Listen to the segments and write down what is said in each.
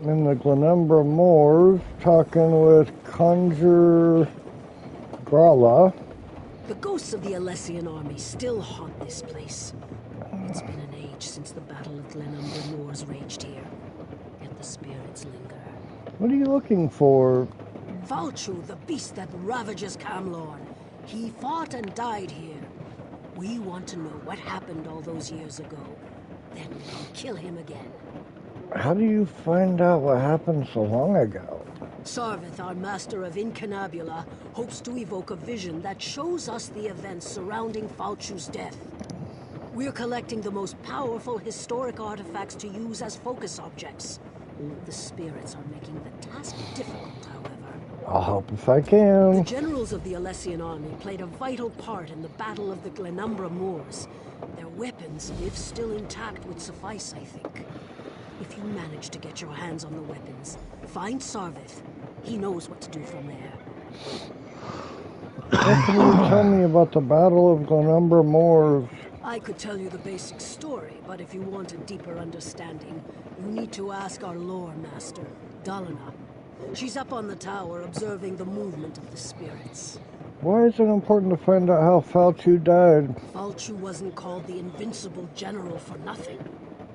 in the Glenumbra Moors, talking with Conjure Grala. The ghosts of the Alessian army still haunt this place. It's been an age since the Battle of Glenumbra Moors raged here, yet the spirits linger. What are you looking for? Falchu, the beast that ravages Camlorn. He fought and died here. We want to know what happened all those years ago. Then we'll kill him again. How do you find out what happened so long ago? Sarvith, our master of Incunabula, hopes to evoke a vision that shows us the events surrounding Falchu's death. We're collecting the most powerful historic artifacts to use as focus objects. The spirits are making the task difficult, however. I'll help if I can. The generals of the Alessian army played a vital part in the Battle of the Glenumbra Moors. Their weapons, if still intact, would suffice, I think. If you manage to get your hands on the weapons, find Sarvith. He knows what to do from there. What can you tell me about the Battle of Glenumbra Moors? I could tell you the basic story, but if you want a deeper understanding, you need to ask our lore master, Dalina. She's up on the tower observing the movement of the spirits. Why is it important to find out how Falchu died? Falchu wasn't called the Invincible General for nothing.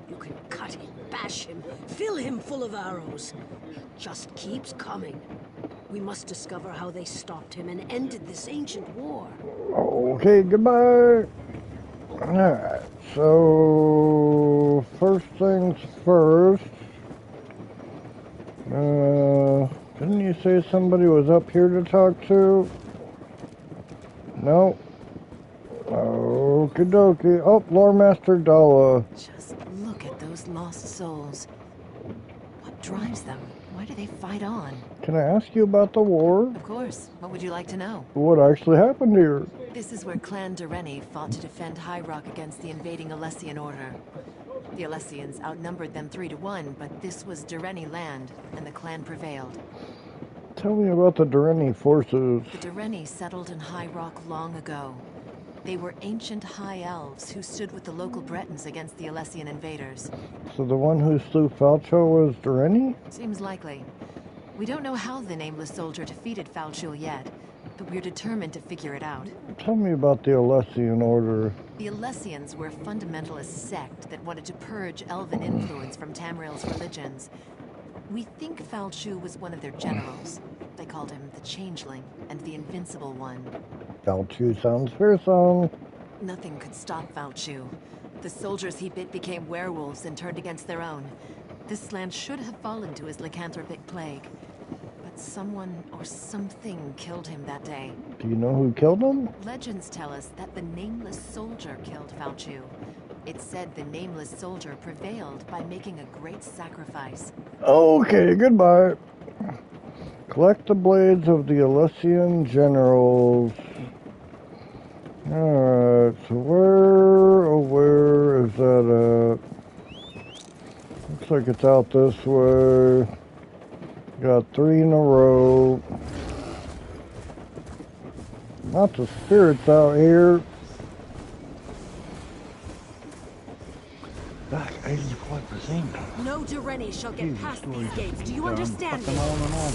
You can cut him, bash him, fill him full of arrows. He just keeps coming. We must discover how they stopped him and ended this ancient war. Okay, goodbye. Alright, so first things first. Didn't you say somebody was up here to talk to? No. Okie dokie. Oh, Lore Master Dala. Just look at those lost souls. What drives them? Why do they fight on? Can I ask you about the war? Of course. What would you like to know? What actually happened here? This is where Clan Dureni fought to defend High Rock against the invading Alessian order. The Alessians outnumbered them 3-1, but this was Dureni land, and the clan prevailed. Tell me about the Dureni forces. The Dureni settled in High Rock long ago. They were ancient High Elves who stood with the local Bretons against the Alessian invaders. So the one who slew Falchu was Dureni? Seems likely. We don't know how the Nameless Soldier defeated Falchu yet, but we're determined to figure it out. Tell me about the Alessian Order. The Alessians were a fundamentalist sect that wanted to purge elven influence from Tamriel's religions. We think Falchu was one of their generals. They called him the Changeling and the Invincible One. Falchu sounds fearsome. Nothing could stop Falchu. The soldiers he bit became werewolves and turned against their own. This land should have fallen to his lycanthropic plague. But someone or something killed him that day. Do you know who killed him? Legends tell us that the Nameless Soldier killed Falchu. It's said the Nameless Soldier prevailed by making a great sacrifice. Okay, goodbye. Collect the blades of the Alessian generals. Alright, so where is that at? Looks like it's out this way. Got 3 in a row. Lots of spirits out here. Back 85%. No Dureni shall get Jesus, past stories these gates. Do you done. understand Put me? them on and on.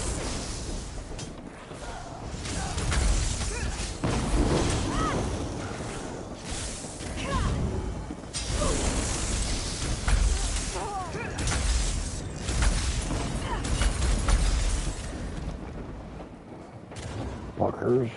Fuckers.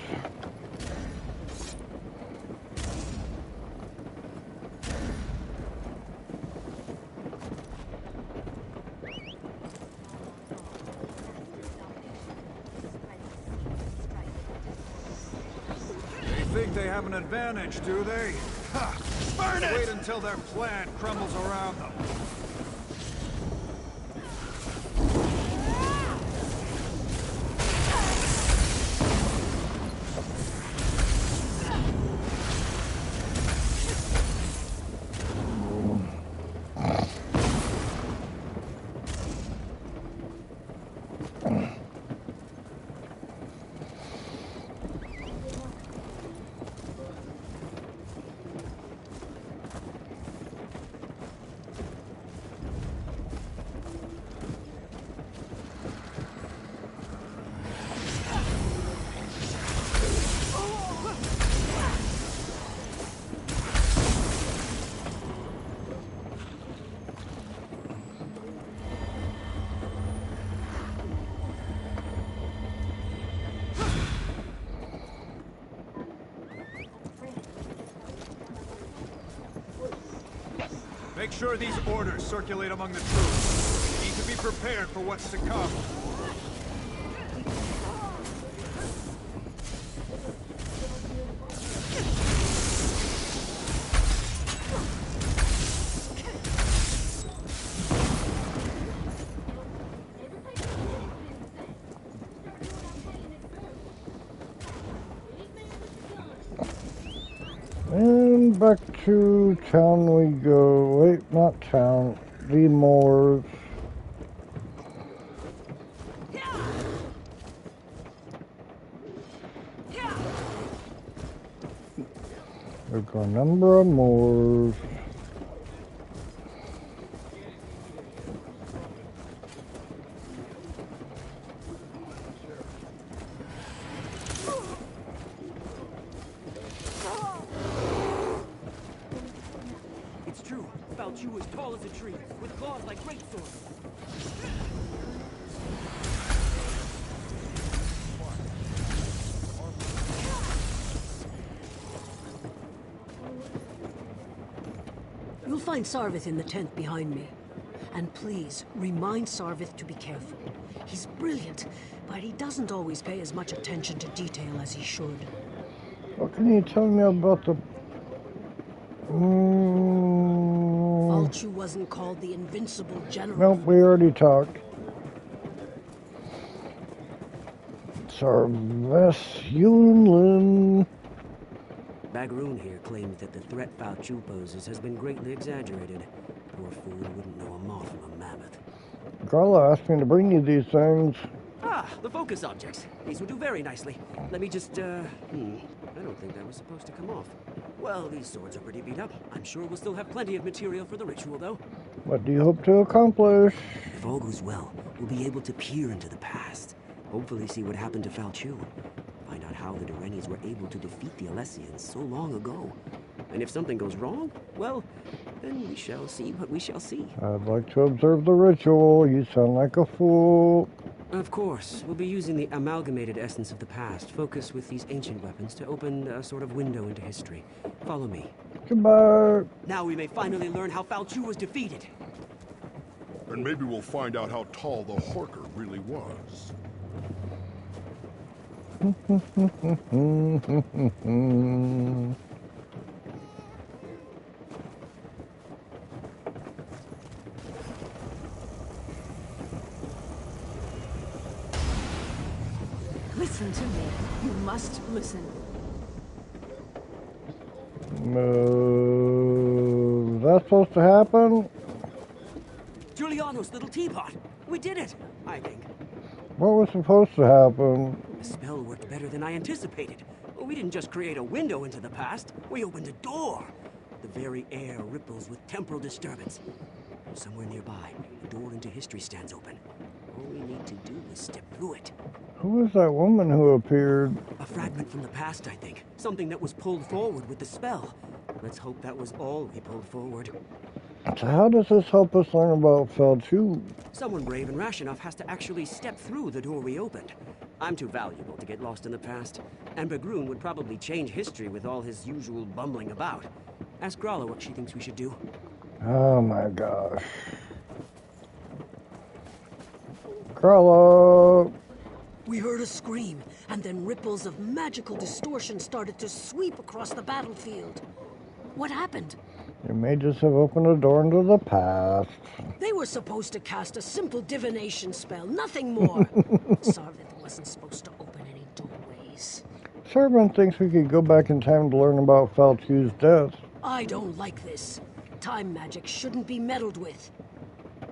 Think they have an advantage, do they? Ha! Burn it! Wait until their plan crumbles around them. Make sure these orders circulate among the troops. We need to be prepared for what's to come. And back to town we go. Wait, not town. The moors. There's a number of moors. It's true. Falchu was tall as a tree, with claws like great swords. You'll find Sarvith in the tent behind me. And please, remind Sarvith to be careful. He's brilliant, but he doesn't always pay as much attention to detail as he should. What can you tell me about the... Falchu wasn't called the Invincible General. Nope, we already talked. Sarvith Yunlin. Bagroon here claims that the threat Falchu poses has been greatly exaggerated. Poor fool wouldn't know a moth from a mammoth. Carla asked me to bring you these things. Ah, the focus objects. These would do very nicely. Let me just, I don't think that was supposed to come off. Well, these swords are pretty beat up. I'm sure we'll still have plenty of material for the ritual, though. What do you hope to accomplish? If all goes well, we'll be able to peer into the past. Hopefully see what happened to Falchu. Find out how the Durenis were able to defeat the Alessians so long ago. And if something goes wrong, well, then we shall see what we shall see. I'd like to observe the ritual. You sound like a fool. Of course, we'll be using the amalgamated essence of the past, focused with these ancient weapons to open a sort of window into history. Follow me. Goodbye. Now we may finally learn how Falchu was defeated. And maybe we'll find out how tall the Horker really was. Listen to me. You must listen. Is that supposed to happen? Giuliano's little teapot. We did it, I think. What was supposed to happen? The spell worked better than I anticipated. We didn't just create a window into the past. We opened a door. The very air ripples with temporal disturbance. Somewhere nearby, a door into history stands open. All we need to do is step through it. Who was that woman who appeared? A fragment from the past, I think. Something that was pulled forward with the spell. Let's hope that was all we pulled forward. So how does this help us learn about Falchu? Someone brave and rash enough has to actually step through the door we opened. I'm too valuable to get lost in the past. And Bagroon would probably change history with all his usual bumbling about. Ask Gralla what she thinks we should do. Oh my gosh. Carla! We heard a scream, and then ripples of magical distortion started to sweep across the battlefield. What happened? You may just have opened a door into the past. They were supposed to cast a simple divination spell, nothing more. Sarvith wasn't supposed to open any doorways. Servant thinks we could go back in time to learn about Falchu's death. I don't like this. Time magic shouldn't be meddled with.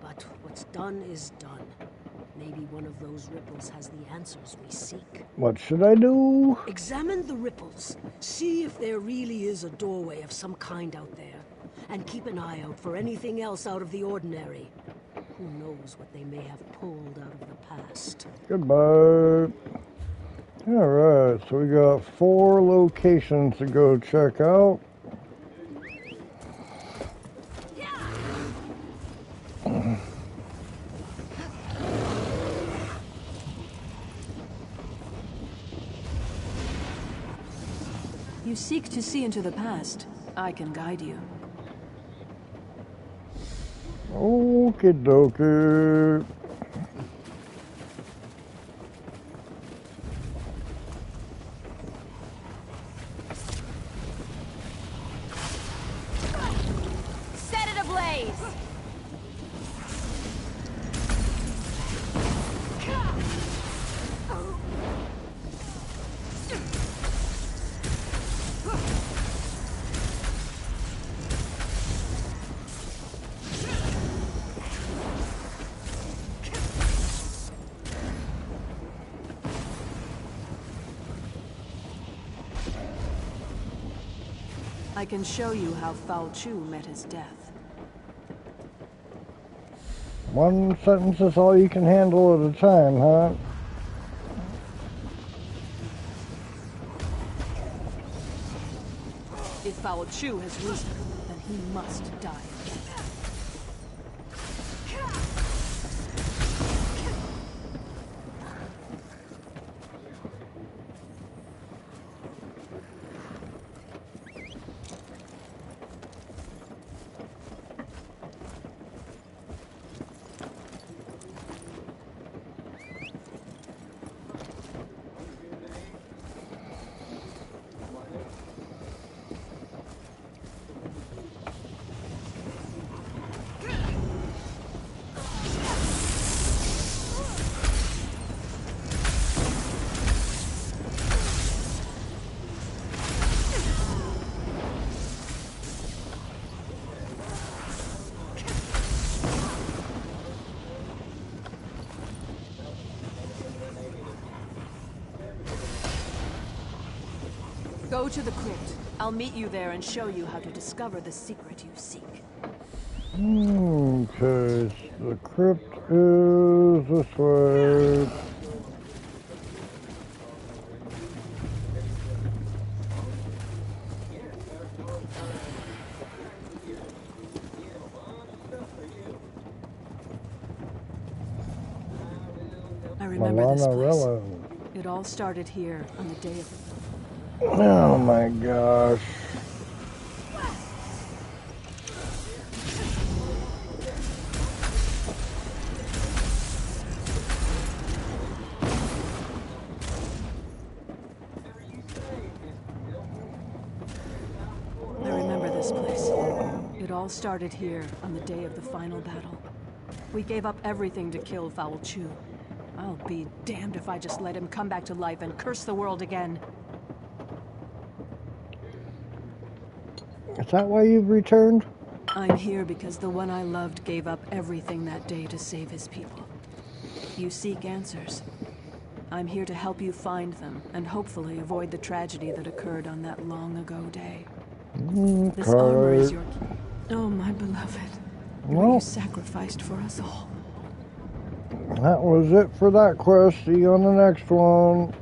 But what's done is done. Maybe one of those ripples has the answers we seek. What should I do? Examine the ripples. See if there really is a doorway of some kind out there. And keep an eye out for anything else out of the ordinary. Who knows what they may have pulled out of the past. Goodbye. Alright, so we got 4 locations to go check out. You seek to see into the past. I can guide you. Okie dokie. Set it ablaze! I can show you how Foul Chu met his death. One sentence is all you can handle at a time, huh? If Foul Chu has risen, then he must die again. Go to the crypt. I'll meet you there and show you how to discover the secret you seek. Okay, so the crypt is this way. I remember this place. Rello. It all started here on the day of... Oh my gosh. I remember this place. It all started here on the day of the final battle. We gave up everything to kill Foul Chu. I'll be damned if I just let him come back to life and curse the world again. Is that why you've returned? I'm here because the one I loved gave up everything that day to save his people. You seek answers. I'm here to help you find them, and hopefully avoid the tragedy that occurred on that long ago day. This armor is your... Oh, my beloved. Well, You sacrificed for us all. that was it for that quest. See you on the next one.